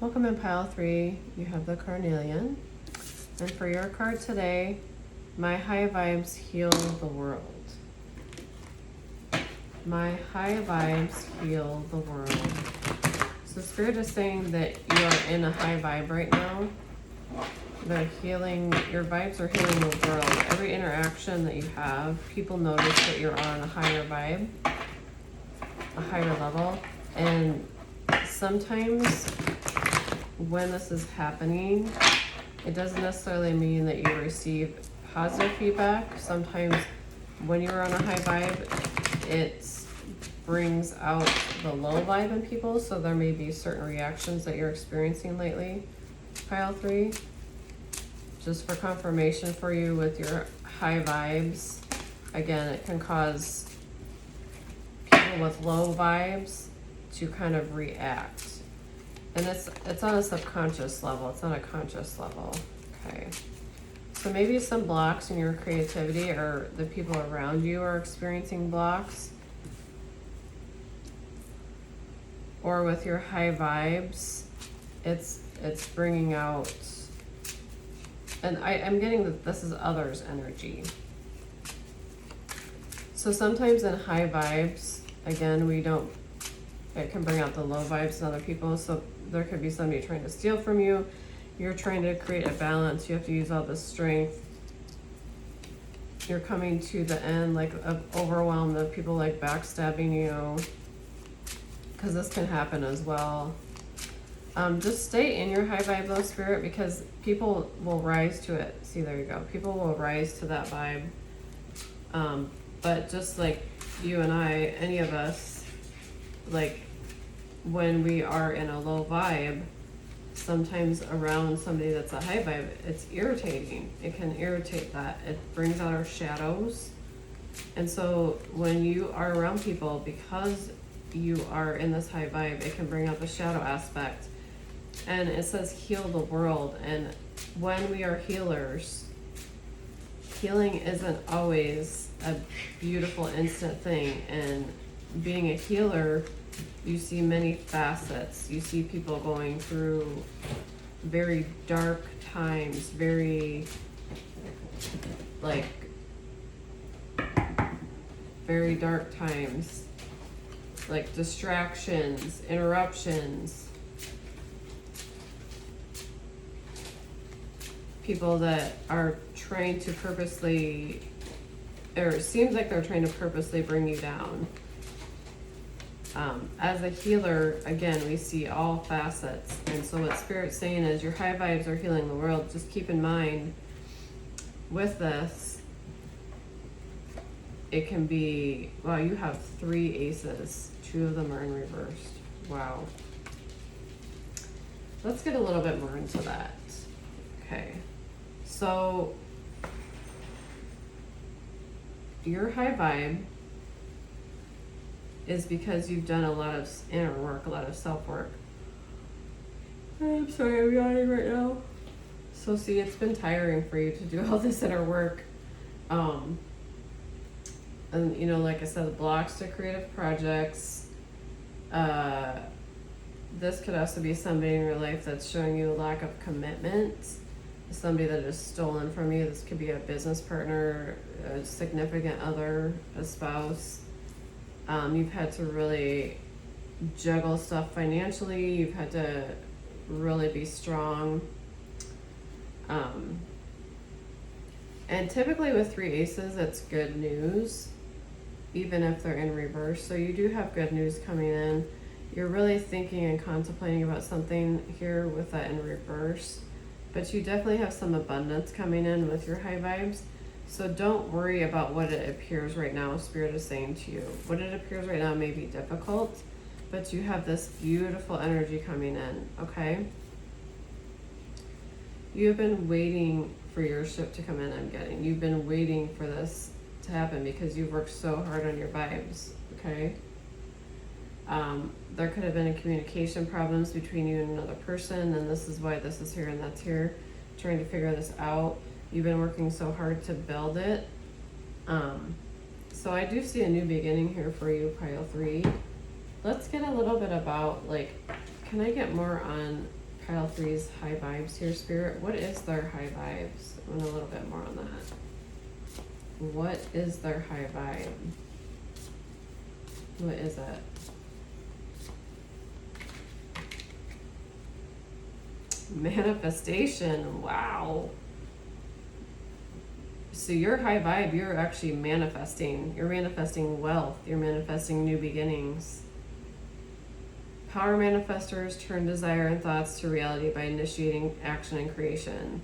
Welcome in pile 3, you have the carnelian. And for your card today, my high vibes heal the world. My high vibes heal the world. So Spirit is saying that you are in a high vibe right now. They're healing, your vibes are healing the world. Every interaction that you have, people notice that you're on a higher vibe, a higher level. And sometimes when this is happening, it doesn't necessarily mean that you receive positive feedback. Sometimes when you're on a high vibe, it brings out the low vibe in people. So there may be certain reactions that you're experiencing lately, pile 3. Just for confirmation for you with your high vibes, again, it can cause people with low vibes to kind of react. And it's on a subconscious level, it's not a conscious level. Okay. So maybe some blocks in your creativity, or the people around you are experiencing blocks. Or with your high vibes, it's bringing out, and I'm getting that this is others' energy. So sometimes in high vibes, again, it can bring out the low vibes in other people. So there could be somebody trying to steal from you. You're trying to create a balance. You have to use all this strength. You're coming to the end, like overwhelmed of people like backstabbing you, because this can happen as well. Just stay in your high vibe though, Spirit, because people will rise to it. See, there you go. People will rise to that vibe. But just like you and I, any of us, like when we are in a low vibe, sometimes around somebody that's a high vibe, it's irritating. It can irritate that. It brings out our shadows. And so when you are around people, because you are in this high vibe, it can bring out the shadow aspect. And it says heal the world. And when we are healers, healing isn't always a beautiful instant thing. And being a healer, you see many facets. You see people going through very dark times, very dark times, like distractions, interruptions, people that are trying to purposely, or it seems like they're trying to purposely bring you down. As a healer, again, we see all facets. And so what Spirit's saying is your high vibes are healing the world. Just keep in mind with this, it can be, wow, you have 3 aces. 2 of them are in reversed. Wow. Let's get a little bit more into that. Okay. So your high vibe is because you've done a lot of inner work, a lot of self-work. I'm sorry, I'm yawning right now. So see, it's been tiring for you to do all this inner work. And you know, like I said, the blocks to creative projects. This could also be somebody in your life that's showing you a lack of commitment. Somebody that is stolen from you. This could be a business partner, a significant other, a spouse. You've had to really juggle stuff financially. You've had to really be strong. And typically with 3 aces, it's good news, even if they're in reverse. So you do have good news coming in. You're really thinking and contemplating about something here with that in reverse. But you definitely have some abundance coming in with your high vibes. So don't worry about what it appears right now, Spirit is saying to you. What it appears right now may be difficult, but you have this beautiful energy coming in, okay? You have been waiting for your ship to come in, I'm getting. You've been waiting for this to happen because you've worked so hard on your vibes, okay? There could have been communication problems between you and another person, and this is why this is here and that's here, trying to figure this out. You've been working so hard to build it. So I do see a new beginning here for you, pile 3. Let's get a little bit about, like, can I get more on pile three's high vibes here, Spirit. What is their high vibes? I want a little bit more on that. What is their high vibe? What is it? Manifestation. Wow. So your high vibe, you're actually manifesting. You're manifesting wealth. You're manifesting new beginnings. Power manifestors turn desire and thoughts to reality by initiating action and creation.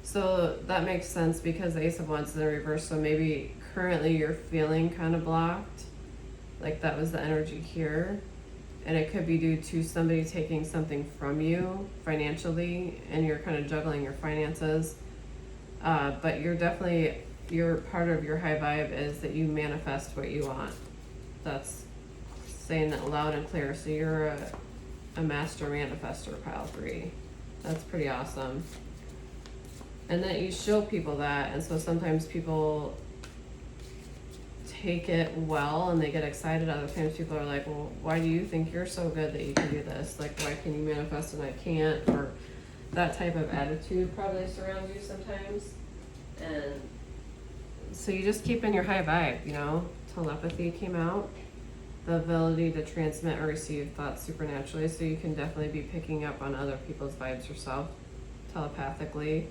So that makes sense because the Ace of Wands is in reverse. So maybe currently you're feeling kind of blocked. Like that was the energy here. And it could be due to somebody taking something from you financially and you're kind of juggling your finances. But you're definitely, your part of your high vibe is that you manifest what you want. That's saying that loud and clear. So you're a master manifestor, pile three. That's pretty awesome. And that you show people that. And so sometimes people take it well and they get excited. Other times people are like, well, why do you think you're so good that you can do this? Like, why can you manifest and I can't? Or that type of attitude probably surrounds you sometimes. And so you just keep in your high vibe, you know. Telepathy came out, the ability to transmit or receive thoughts supernaturally. So you can definitely be picking up on other people's vibes yourself telepathically.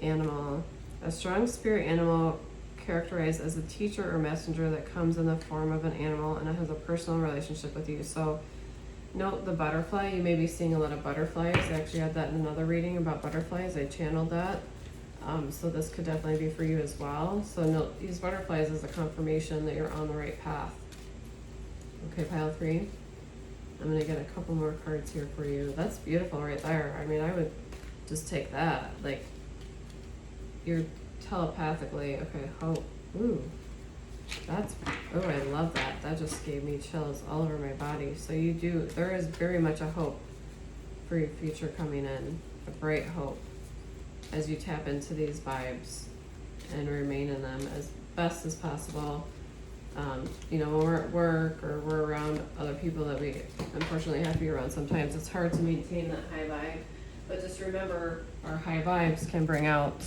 Animal, a strong spirit animal characterized as a teacher or messenger that comes in the form of an animal and it has a personal relationship with you. So note the butterfly. You may be seeing a lot of butterflies. I actually had that in another reading about butterflies. I channeled that. So this could definitely be for you as well. So note these butterflies as a confirmation that you're on the right path. Okay, pile three. I'm going to get a couple more cards here for you. That's beautiful right there. I mean, I would just take that. Like, you're telepathically, okay, hope. Ooh, that's, oh, I love that. That just gave me chills all over my body. So you do, there is very much a hope for your future coming in, a bright hope as you tap into these vibes and remain in them as best as possible. You know, when we're at work or we're around other people that we unfortunately have to be around, sometimes it's hard to maintain that high vibe. But just remember, our high vibes can bring out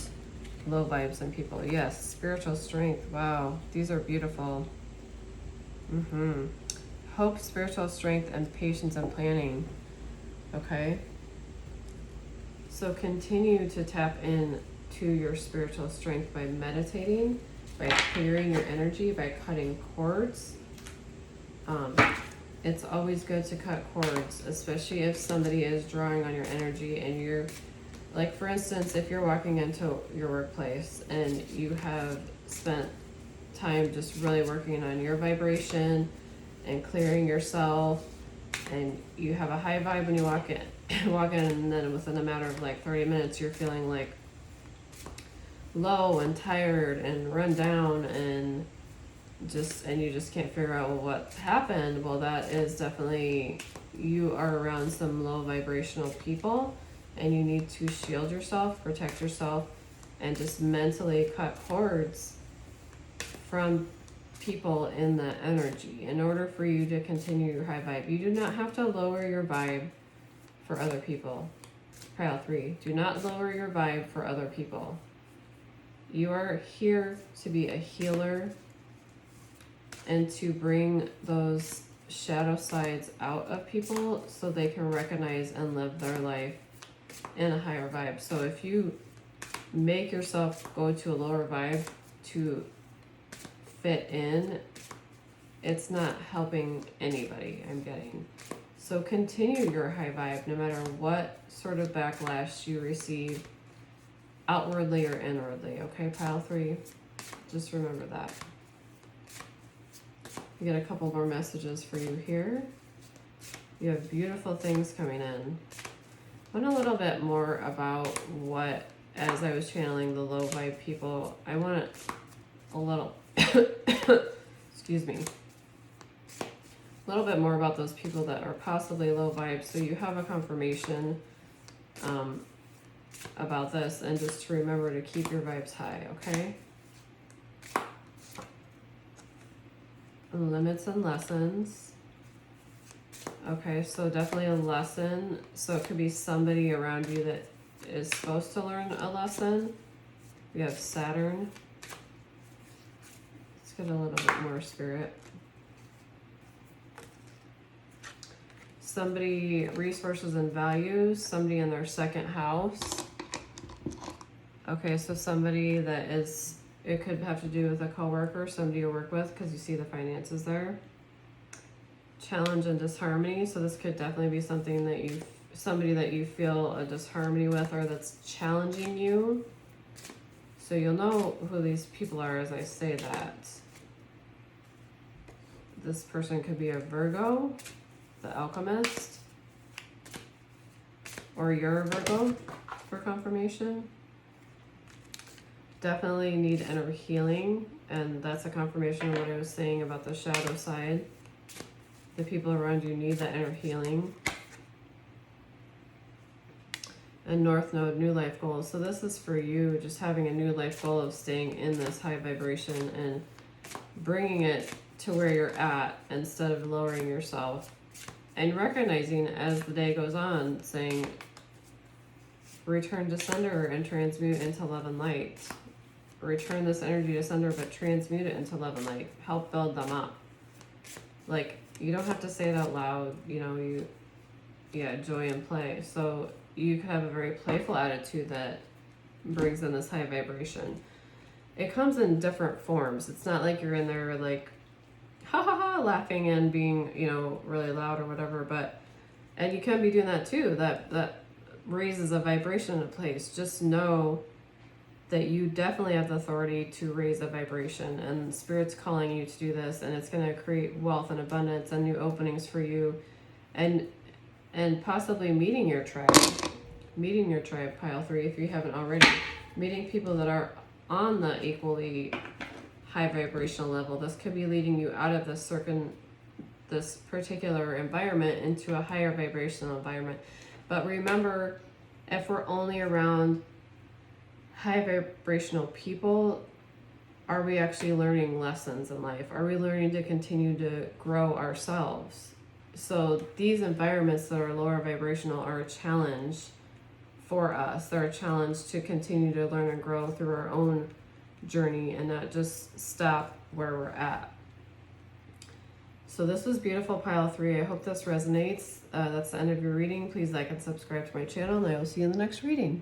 low vibes in people. Yes, spiritual strength. Wow, these are beautiful. Hope, spiritual strength, and patience and planning. Okay. So continue to tap in to your spiritual strength by meditating, by clearing your energy, by cutting cords. It's always good to cut cords, especially if somebody is drawing on your energy and you're, like for instance, if you're walking into your workplace and you have spent time just really working on your vibration and clearing yourself, and you have a high vibe when you walk in, and then within a matter of like 30 minutes, you're feeling like low and tired and run down and you just can't figure out what happened. Well, that is definitely, you are around some low vibrational people and you need to shield yourself, protect yourself, and just mentally cut cords from people in the energy in order for you to continue your high vibe. You do not have to lower your vibe for other people. Pile three, do not lower your vibe for other people. You are here to be a healer and to bring those shadow sides out of people so they can recognize and live their life in a higher vibe. So if you make yourself go to a lower vibe to fit in, it's not helping anybody, I'm getting. So continue your high vibe no matter what sort of backlash you receive outwardly or inwardly. Okay, pile three, just remember that. You get a couple more messages for you here. You have beautiful things coming in. I want a little bit more about what, as I was channeling the low vibe people, I want a little, excuse me, a little bit more about those people that are possibly low vibe. So you have a confirmation about this, and just to remember to keep your vibes high, okay? Limits and lessons. Okay, so definitely a lesson. So it could be somebody around you that is supposed to learn a lesson. We have Saturn. Let's get a little bit more spirit. Somebody, resources and values, somebody in their second house. Okay, so somebody that is, it could have to do with a coworker, somebody you work with, because you see the finances there. Challenge and disharmony, so this could definitely be something that you, somebody that you feel a disharmony with or that's challenging you. So you'll know who these people are as I say that. This person could be a Virgo, the Alchemist, or you're a Virgo for confirmation. Definitely need inner healing, and that's a confirmation of what I was saying about the shadow side. The people around you need that inner healing. And North Node, new life goals. So this is for you, just having a new life goal of staying in this high vibration and bringing it to where you're at instead of lowering yourself. And recognizing as the day goes on, saying, return to sender and transmute into love and light. Return this energy to sender, but transmute it into love and light. Help build them up. Like, you don't have to say it out loud, you know, joy and play. So you can have a very playful attitude that brings in this high vibration. It comes in different forms. It's not like you're in there like, ha ha ha, laughing and being, you know, really loud or whatever, but, and you can be doing that too. That raises a vibration in a place. Just know that you definitely have the authority to raise a vibration, and Spirit's calling you to do this, and it's going to create wealth and abundance and new openings for you, and possibly meeting your tribe, pile 3, if you haven't already, meeting people that are on the equally high vibrational level. This could be leading you out of this particular environment into a higher vibrational environment. But remember, if we're only around high vibrational people, are we actually learning lessons in life? Are we learning to continue to grow ourselves? So these environments that are lower vibrational are a challenge for us. They're a challenge to continue to learn and grow through our own journey and not just stop where we're at. So this was beautiful, pile 3. I hope this resonates. That's the end of your reading. Please like and subscribe to my channel, and I will see you in the next reading.